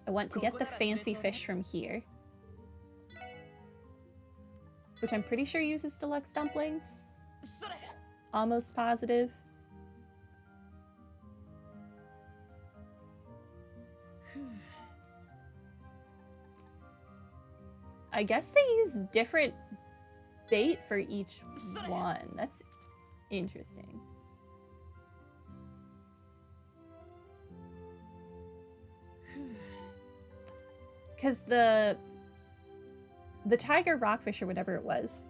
I want to get the fancy fish from here. Which I'm pretty sure uses deluxe dumplings. Almost positive. I guess they use different bait for each one. That's interesting. Because the tiger rockfish or whatever it was,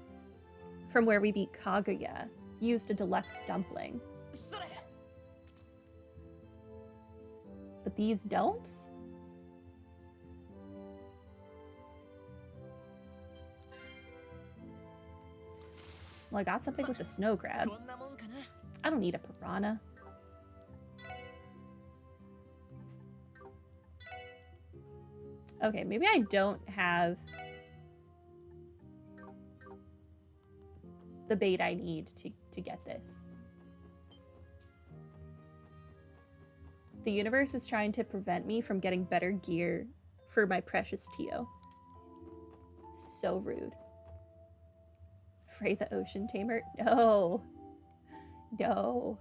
from where we beat Kaguya, used a deluxe dumpling. But these don't? Well, I got something with the snow crab. I don't need a piranha. Okay, maybe I don't have the bait I need to get this. The universe is trying to prevent me from getting better gear for my precious Tio. So rude. Frey the Ocean Tamer? No. No.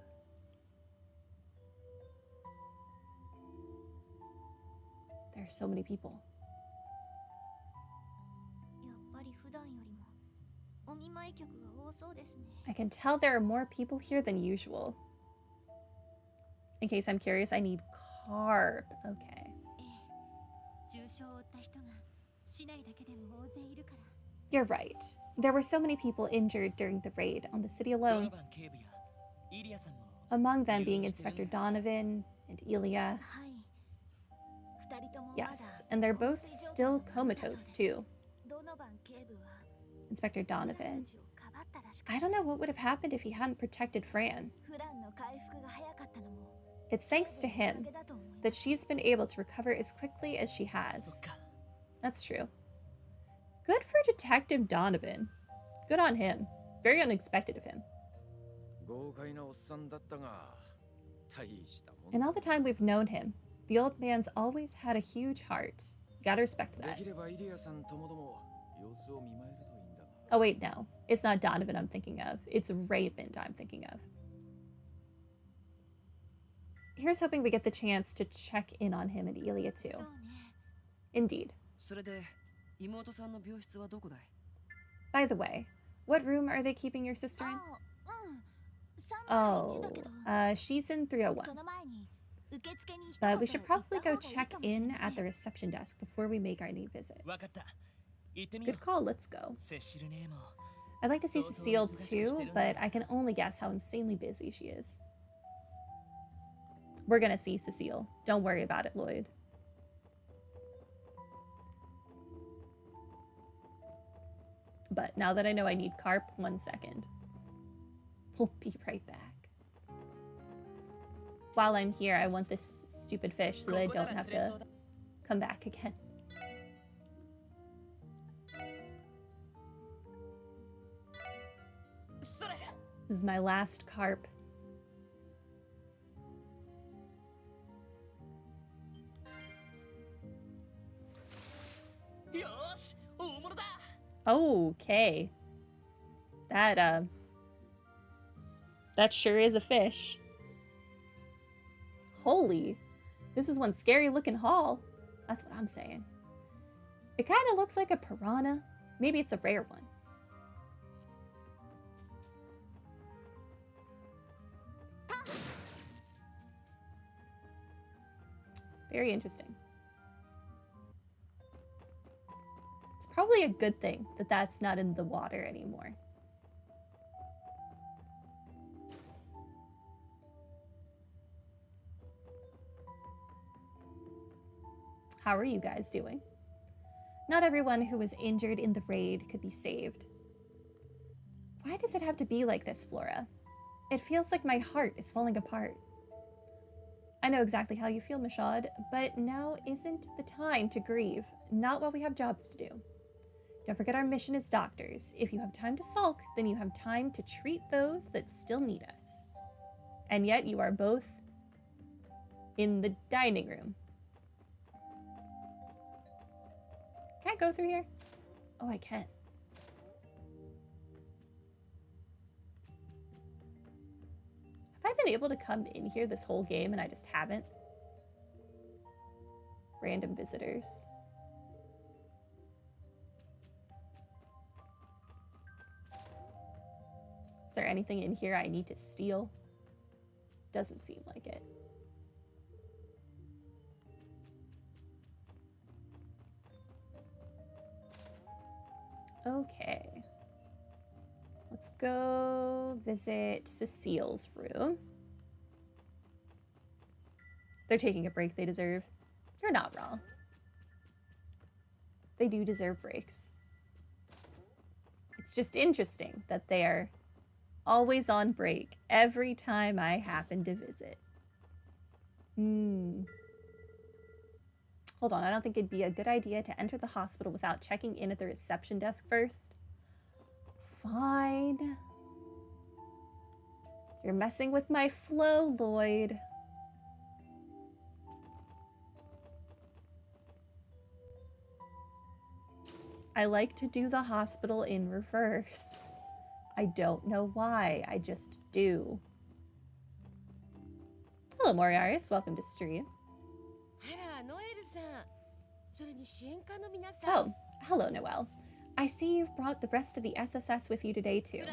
There are so many people. I can tell there are more people here than usual. In case I'm curious, I need carp. Okay. You're right. There were so many people injured during the raid on the city alone. Among them being Inspector Donovan and Ilya. Yes, and they're both still comatose too. Inspector Donovan. I don't know what would have happened if he hadn't protected Fran. It's thanks to him that she's been able to recover as quickly as she has. That's true. Good for Detective Donovan. Good on him. Very unexpected of him. In all the time we've known him, the old man's always had a huge heart. You gotta respect that. Oh wait, no. It's not Donovan I'm thinking of. It's Raymond I'm thinking of. Here's hoping we get the chance to check in on him and Ilya too. Indeed. By the way, what room are they keeping your sister in? Oh, she's in 301. But we should probably go check in at the reception desk before we make our new visit. Good call, let's go. I'd like to see Cecile too, but I can only guess how insanely busy she is. We're gonna see Cecile. Don't worry about it, Lloyd. But now that I know I need carp, 1 second. We'll be right back. While I'm here, I want this stupid fish so that I don't have to come back again. This is my last carp. Okay. That sure is a fish. Holy. This is one scary looking haul. That's what I'm saying. It kind of looks like a piranha. Maybe it's a rare one. Very interesting. It's probably a good thing that that's not in the water anymore. How are you guys doing? Not everyone who was injured in the raid could be saved. Why does it have to be like this, Flora? It feels like my heart is falling apart. I know exactly how you feel, Mashad, but now isn't the time to grieve, not while we have jobs to do. Don't forget our mission as doctors. If you have time to sulk, then you have time to treat those that still need us. And yet you are both in the dining room. Can I go through here? Oh, I can. Have I been able to come in here this whole game and I just haven't? Random visitors. Is there anything in here I need to steal? Doesn't seem like it. Okay. Let's go visit Cecile's room. They're taking a break they deserve. You're not wrong. They do deserve breaks. It's just interesting that they are always on break every time I happen to visit. Hold on, I don't think it'd be a good idea to enter the hospital without checking in at the reception desk first. Fine. You're messing with my flow, Lloyd. I like to do the hospital in reverse. I don't know why, I just do. Hello, Moriaris. Welcome to stream. Oh, hello, Noelle. I see you've brought the rest of the SSS with you today, too.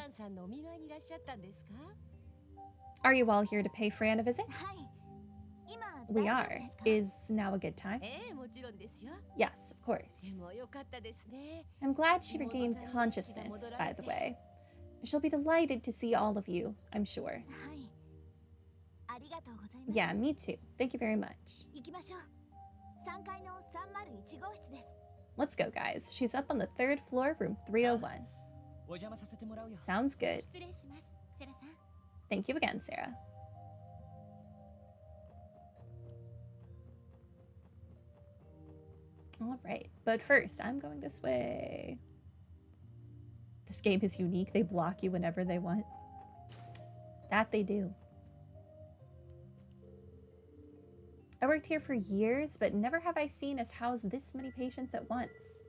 Are you all here to pay Fran a visit? We are. Is now a good time? Yes, of course. I'm glad she regained consciousness, by the way. She'll be delighted to see all of you, I'm sure. Yeah, me too. Thank you very much. Let's go, guys. She's up on the 3rd floor, room 301. Sounds good. Thank you again, Sarah. All right, but first, I'm going this way. This game is unique. They block you whenever they want. That they do. I worked here for years, but never have I seen us house this many patients at once.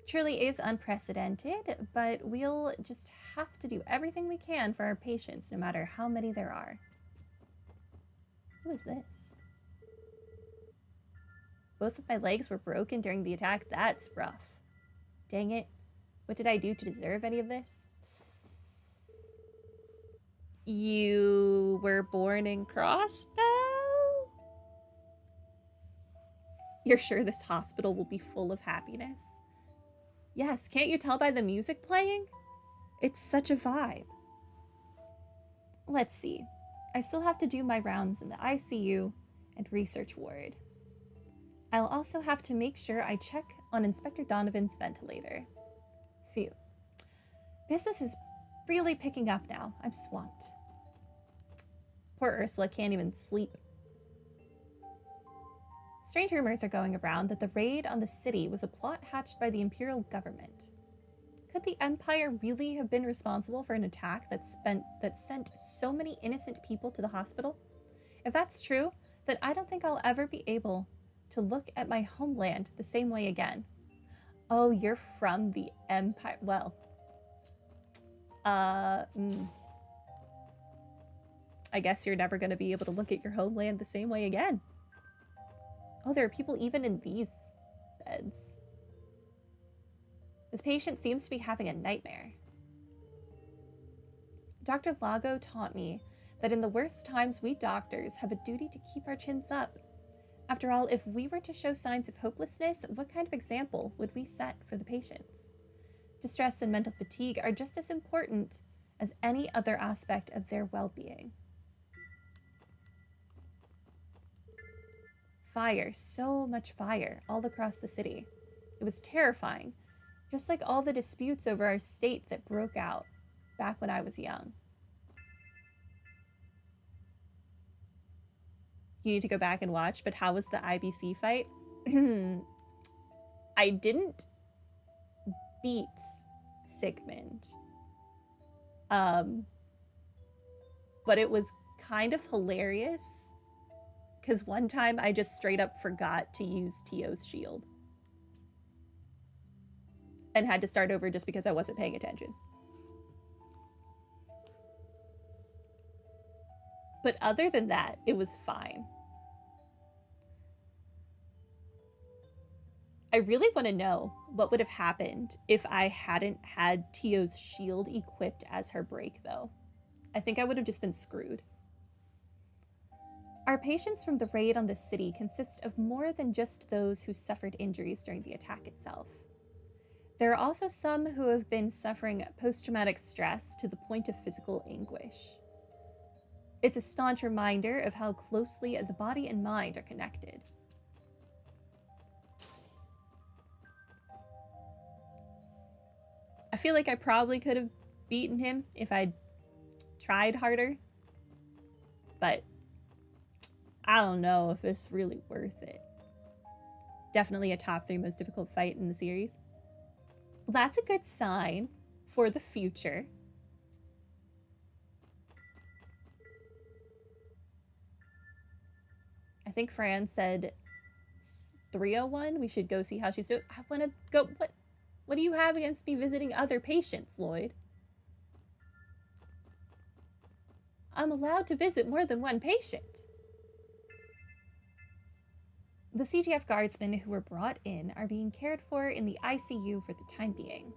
Truly is unprecedented, but we'll just have to do everything we can for our patients, no matter how many there are. Who is this? Both of my legs were broken during the attack. That's rough. Dang it. What did I do to deserve any of this? You were born in Crossbell? You're sure this hospital will be full of happiness? Yes, can't you tell by the music playing? It's such a vibe. Let's see. I still have to do my rounds in the ICU and research ward. I'll also have to make sure I check on Inspector Donovan's ventilator. Phew. Business is really picking up now. I'm swamped. Poor Ursula can't even sleep. Strange rumors are going around that the raid on the city was a plot hatched by the Imperial government. Could the Empire really have been responsible for an attack that sent so many innocent people to the hospital? If that's true, then I don't think I'll ever be able to look at my homeland the same way again. Oh, you're from the Empire. Well, I guess you're never going to be able to look at your homeland the same way again. Oh, there are people even in these beds. This patient seems to be having a nightmare. Dr. Lago taught me that in the worst times, we doctors have a duty to keep our chins up. After all, if we were to show signs of hopelessness, what kind of example would we set for the patients? Distress and mental fatigue are just as important as any other aspect of their well-being. Fire, so much fire, all across the city. It was terrifying, just like all the disputes over our state that broke out back when I was young. You need to go back and watch, but how was the IBC fight? I didn't beat Sigmund. But it was kind of hilarious because one time I just straight up forgot to use Tio's shield. and had to start over just because I wasn't paying attention. But other than that, it was fine. I really want to know what would have happened if I hadn't had Tio's shield equipped as her break, though. I think I would have just been screwed. Our patients from the raid on the city consist of more than just those who suffered injuries during the attack itself. There are also some who have been suffering post-traumatic stress to the point of physical anguish. It's a staunch reminder of how closely the body and mind are connected. I feel like I probably could have beaten him if I'd tried harder, but I don't know if it's really worth it. Definitely a top 3 most difficult fight in the series. Well, that's a good sign for the future. I think Fran said 301. We should go see how she's doing. I want to go. What do you have against me visiting other patients, Lloyd? I'm allowed to visit more than one patient. The CGF guardsmen who were brought in are being cared for in the ICU for the time being.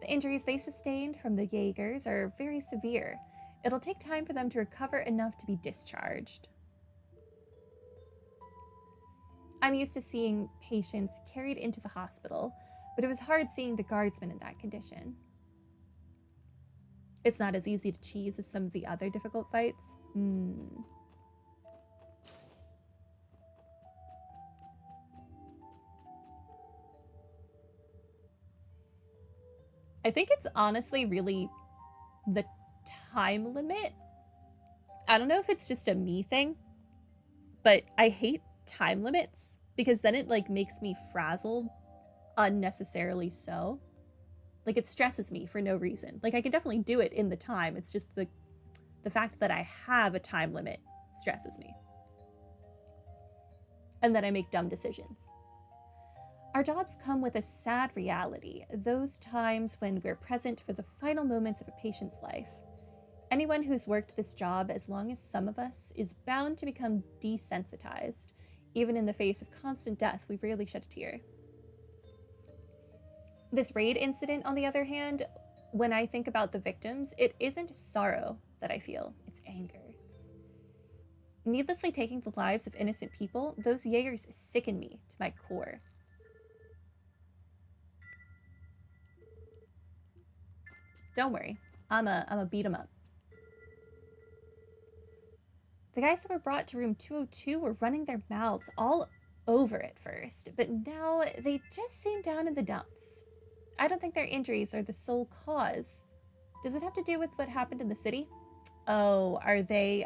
The injuries they sustained from the Jaegers are very severe. It'll take time for them to recover enough to be discharged. I'm used to seeing patients carried into the hospital, but it was hard seeing the guardsmen in that condition. It's not as easy to cheese as some of the other difficult fights. I think it's honestly really the time limit. I don't know if it's just a me thing, but I hate time limits because then it like makes me frazzled unnecessarily so. Like it stresses me for no reason. Like I can definitely do it in the time. It's just the fact that I have a time limit stresses me. And then I make dumb decisions. Our jobs come with a sad reality, those times when we're present for the final moments of a patient's life. Anyone who's worked this job as long as some of us is bound to become desensitized. Even in the face of constant death, we rarely shed a tear. This raid incident, on the other hand, when I think about the victims, it isn't sorrow that I feel, it's anger. Needlessly taking the lives of innocent people, those Jaegers sicken me to my core. Don't worry, I'ma beat them up. The guys that were brought to room 202 were running their mouths all over at first, but now they just seem down in the dumps. I don't think their injuries are the sole cause. Does it have to do with what happened in the city? Oh, are they,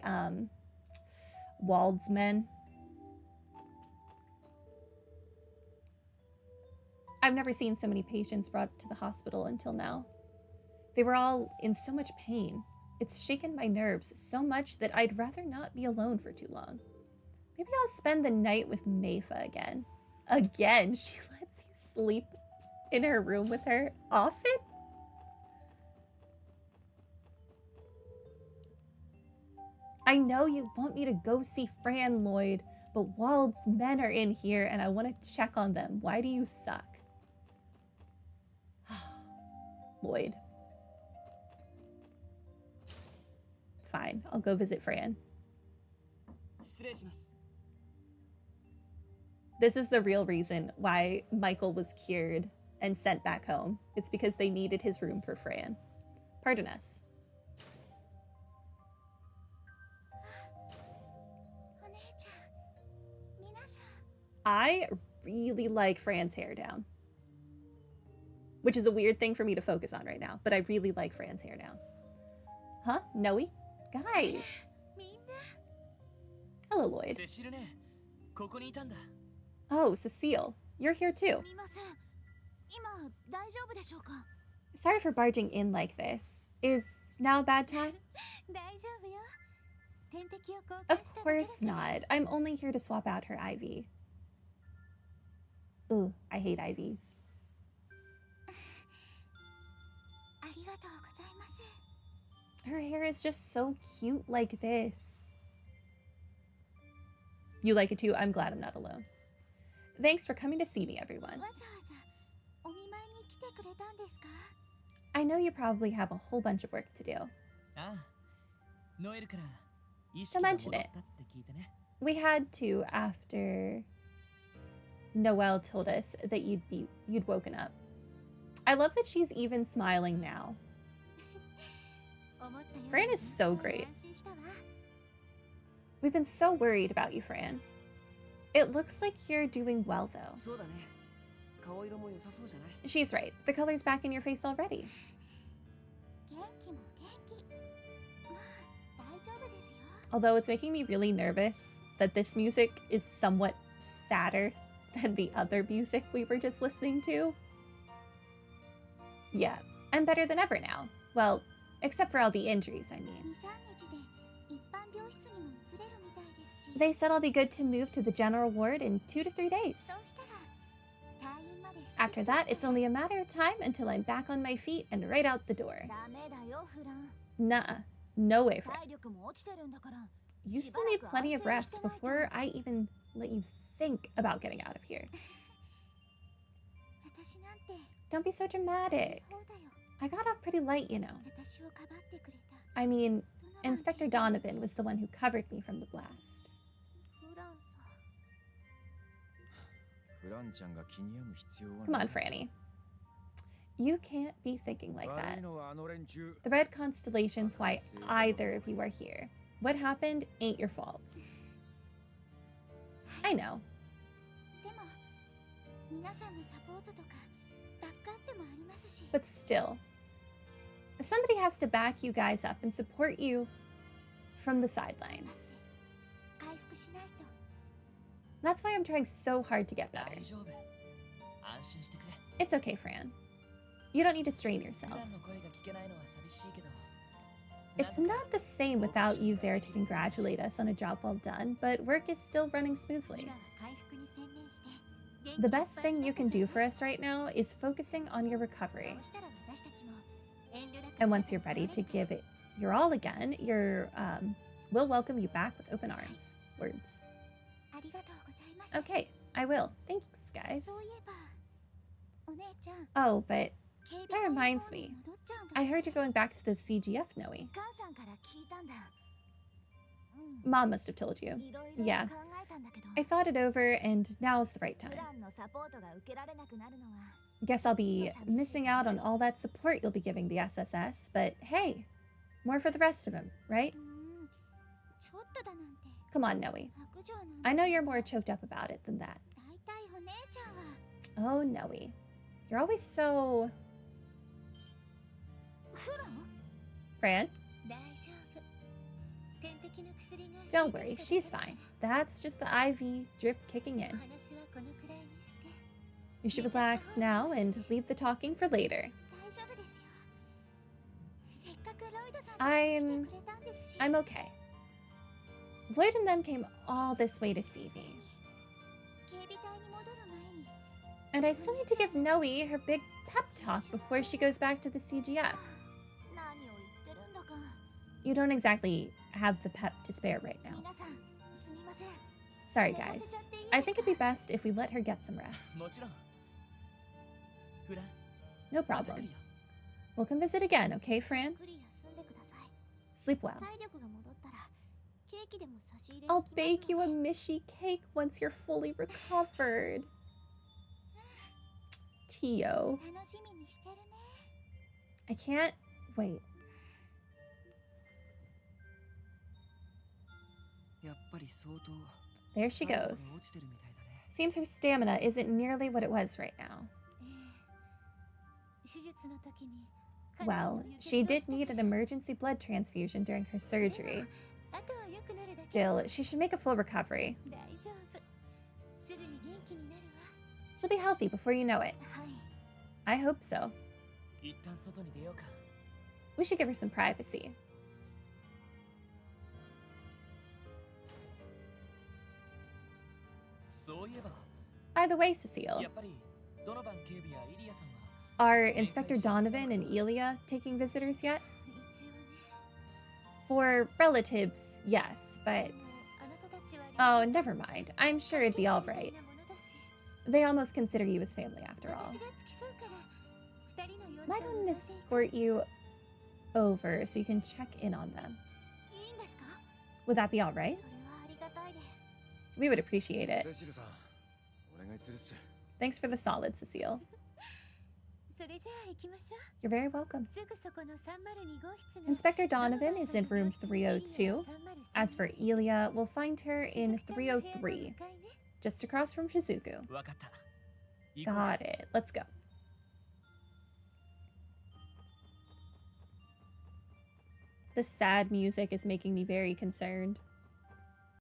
Wald's men? I've never seen so many patients brought to the hospital until now. They were all in so much pain. It's shaken my nerves so much that I'd rather not be alone for too long. Maybe I'll spend the night with Meifa again. Again? She lets you sleep in her room with her often? I know you want me to go see Fran, Lloyd, but Wald's men are in here and I want to check on them. Why do you suck? Lloyd. Fine, I'll go visit Fran. This is the real reason why Michael was cured and sent back home. It's because they needed his room for Fran. Pardon us. I really like Fran's hair down. Which is a weird thing for me to focus on right now, but I really like Fran's hair down. Huh? Noe? Guys! Hello, Lloyd. Oh, Cecile. You're here too. Sorry for barging in like this. Is now a bad time? Of course not. I'm only here to swap out her IV. Ooh, I hate IVs. Her hair is just so cute like this. You like it too? I'm glad I'm not alone. Thanks for coming to see me, everyone. I know you probably have a whole bunch of work to do. To mention it, we had to after Noelle told us that you'd woken up. I love that she's even smiling now. Fran is so great. We've been so worried about you, Fran. It looks like you're doing well, though. She's right. The color's back in your face already. Although it's making me really nervous that this music is somewhat sadder than the other music we were just listening to. Yeah, I'm better than ever now. Well, except for all the injuries, I mean. They said I'll be good to move to the general ward in 2 to 3 days. After that, it's only a matter of time until I'm back on my feet and right out the door. Nuh-uh. No way, Fran. You still need plenty of rest before I even let you think about getting out of here. Don't be so dramatic. I got off pretty light, you know. I mean, Inspector Donovan was the one who covered me from the blast. Come on, Franny. You can't be thinking like that. The red constellation's why either of you are here. What happened ain't your fault. I know. But still, somebody has to back you guys up and support you from the sidelines. That's why I'm trying so hard to get better. It's okay, Fran. You don't need to strain yourself. It's not the same without you there to congratulate us on a job well done, but work is still running smoothly. The best thing you can do for us right now is focusing on your recovery. And once you're ready to give it your all again, we'll welcome you back with open arms. Words. Okay, I will. Thanks, guys. Oh, but that reminds me. I heard you're going back to the CGF, Noe. Mom must have told you. Yeah. I thought it over, and now's the right time. Guess I'll be missing out on all that support you'll be giving the SSS, but hey, more for the rest of them, right? Come on, Noe. I know you're more choked up about it than that. Oh, Noe. You're always so... Fran? Don't worry, she's fine. That's just the IV drip kicking in. You should relax now and leave the talking for later. I'm okay. Lloyd and them came all this way to see me. And I still need to give Noe her big pep talk before she goes back to the CGF. You don't exactly have the pep to spare right now. Sorry, guys. I think it'd be best if we let her get some rest. No problem. We'll come visit again, okay, Fran? Sleep well. I'll bake you a Mishi cake once you're fully recovered. Tio. I can't wait. There she goes. Seems her stamina isn't nearly what it was right now. Well, she did need an emergency blood transfusion during her surgery. Still, she should make a full recovery. She'll be healthy before you know it. I hope so. We should give her some privacy. By the way, Cecile, are Inspector Donovan and Elia taking visitors yet? For relatives, yes, but... Oh, never mind. I'm sure it'd be alright. They almost consider you as family after all. Why don't I escort you over so you can check in on them? Would that be alright? We would appreciate it. Thanks for the solid, Cecile. You're very welcome. Inspector Donovan is in room 302. As for Elia, we'll find her in 303, just across from Shizuku. Got it. Let's go. The sad music is making me very concerned.